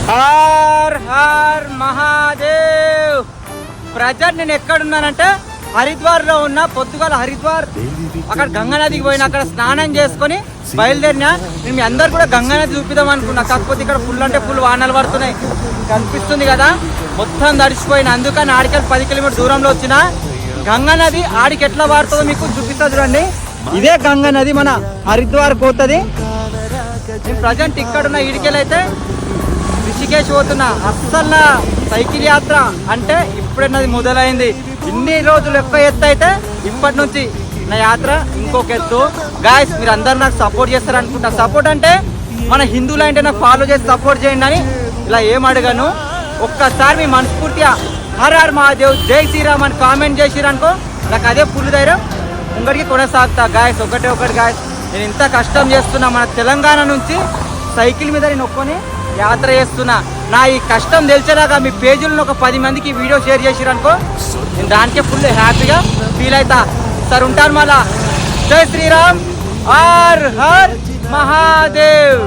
Her her Mahadev. Present నేను ఎక్కడున్నానంటే హరిద్వార్ లో ఉన్న. పొద్దుగాల హరిద్వార్ అక్కడ గంగా నదికి పోయిన, అక్కడ స్నానం చేసుకొని బయలుదేరినా. నేను మీ అందరు కూడా గంగా నది చూపిద్దాం అనుకున్నా, కాకపోతే ఇక్కడ ఫుల్ అంటే ఫుల్ వానలు పడుతున్నాయి కనిపిస్తుంది కదా, మొత్తం తడిసిపోయిన. అందుకని ఆడికెళ్ళి 10 కిలోమీటర్ దూరంలో వచ్చిన. గంగా నది ఆడికి ఎట్లా వాడుతుందో మీకు చూపిస్తా చూడండి. ఇదే గంగా నది మన హరిద్వార్ పోతుంది. నేను ప్రజెంట్ ఇక్కడున్న ఈడికెళ్ళైతే రిషికేశ్ పోతున్నా. అస్సలు సైకిల్ యాత్ర అంటే ఇప్పుడే నాది మొదలైంది. ఇన్ని రోజులు ఎక్కువ ఎత్తు అయితే ఇప్పటి నుంచి నా యాత్ర ఇంకొక ఎత్తు. గాయస్ మీరు అందరు నాకు సపోర్ట్ చేస్తారు అనుకుంటా. సపోర్ట్ అంటే మన హిందువులు అంటే నాకు ఫాలో చేసి సపోర్ట్ చేయండి అని ఇలా ఏం అడగను. ఒక్కసారి మీ మనస్ఫూర్తిగా హర్ హర్ మహాదేవ్ జై శ్రీరామ్ అని కామెంట్ చేసిరనుకో, నాకు అదే ఫుల్ ధైర్యం ఇంకటికి కొనసాగుతా. గాయస్ ఒకటి గాయస్, నేను ఇంత కష్టం చేస్తున్నా. మన తెలంగాణ నుంచి సైకిల్ మీద నేను ఒక్కొని యాత్ర చేస్తున్నా. నా ఈ కష్టం తెలిసేలాగా మీ పేజీలను ఒక 10 మందికి వీడియో షేర్ చేసిరనుకో, నేను దానికే ఫుల్ హ్యాపీగా ఫీల్ అవుతా. సార్ ఉంటాను మళ్ళా. జై శ్రీరామ్, హర్ హర్ మహాదేవ్.